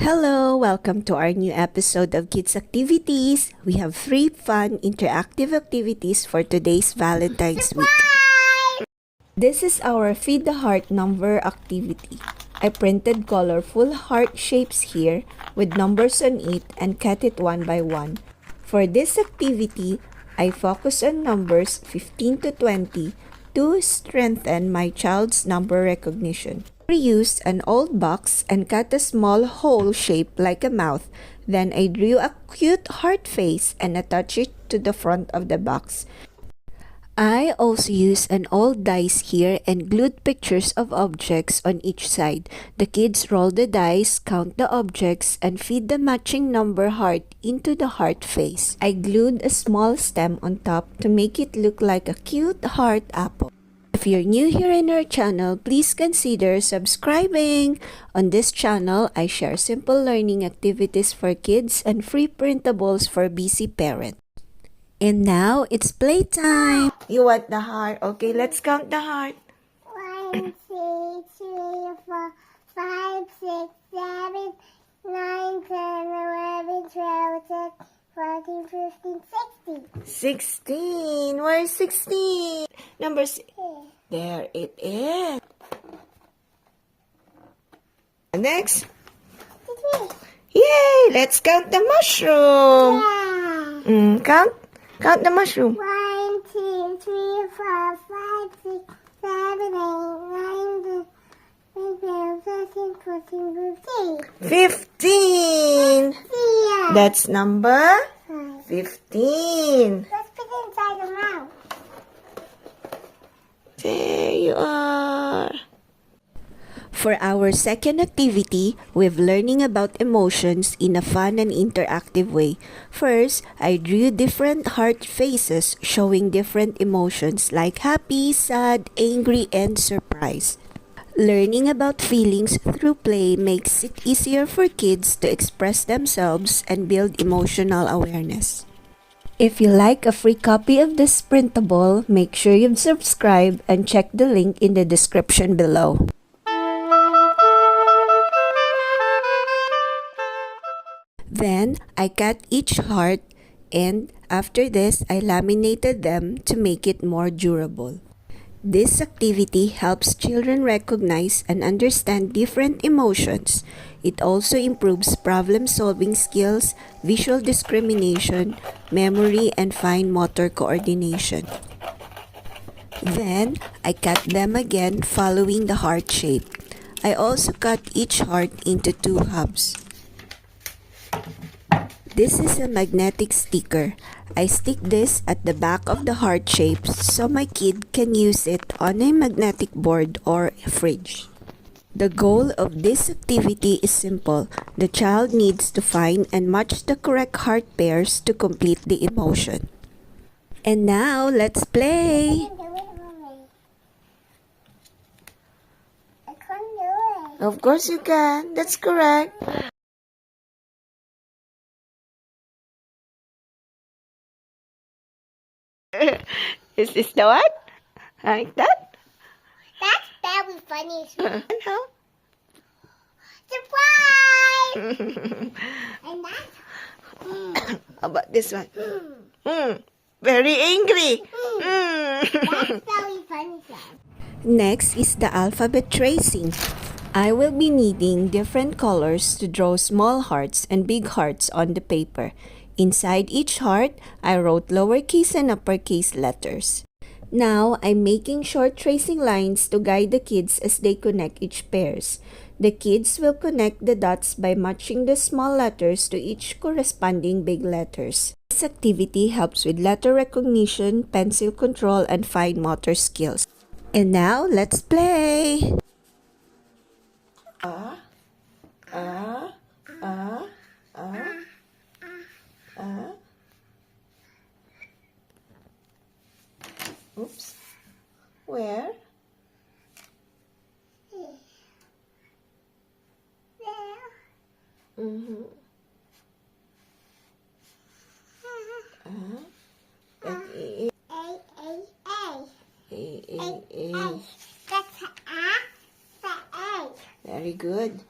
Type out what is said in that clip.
Hello, welcome to our new episode of Kids Activities. We have 3 fun interactive activities for today's Valentine's week. This is our Feed the Heart number activity. I printed colorful heart shapes here with numbers on it and cut it one by one. For this activity, I focus on numbers 15 to 20 to strengthen my child's number recognition. I used an old box and cut a small hole shaped like a mouth. Then I drew a cute heart face and attached it to the front of the box. I also used an old dice here and glued pictures of objects on each side. The kids roll the dice, count the objects, and feed the matching number heart into the heart face. I glued a small stem on top to make it look like a cute heart apple. If you're new here in our channel, please consider subscribing. On this channel, I share simple learning activities for kids and free printables for busy parents. And now, it's playtime! You want the heart? Okay, let's count the heart. 1, 2, 3, 4, 5, 6, 7, 9, 10, 11, 12, 13, 14, 15, 16. 16! Where's 16? Number 6. There it is. Next. Yay! Let's count the mushroom. Yeah. Count the mushroom. 1, 2, 3, 4, 5, 6, 7, 8, 9, 10, 12, 13, 14, 15. 15! Yeah. That's number 15. Let's put it inside the mouth. There you are. For our second activity, we're learning about emotions in a fun and interactive way. First, I drew different heart faces showing different emotions like happy, sad, angry, and surprised. Learning about feelings through play makes it easier for kids to express themselves and build emotional awareness. If you like a free copy of this printable, make sure you subscribe and check the link in the description below. Then, I cut each heart and after this, I laminated them to make it more durable. This activity helps children recognize and understand different emotions. It also improves problem-solving skills, visual discrimination, memory, and fine motor coordination. Then, I cut them again following the heart shape. I also cut each heart into 2 halves. This is a magnetic sticker. I stick this at the back of the heart shapes so my kid can use it on a magnetic board or a fridge. The goal of this activity is simple. The child needs to find and match the correct heart pairs to complete the emotion. And now, let's play! I can't do it. Of course you can. That's correct. Is this the one? Like that? That's very funny. No? Surprise! And that's How about this one? Very angry. that's very funny. Next is the alphabet tracing. I will be needing different colors to draw small hearts and big hearts on the paper. Inside each heart, I wrote lowercase and uppercase letters. Now, I'm making short tracing lines to guide the kids as they connect each pairs. The kids will connect the dots by matching the small letters to each corresponding big letters. This activity helps with letter recognition, pencil control, and fine motor skills. And now, let's play! Oops. Where? There. Mm-hmm. That is A. A. That's A. Very good.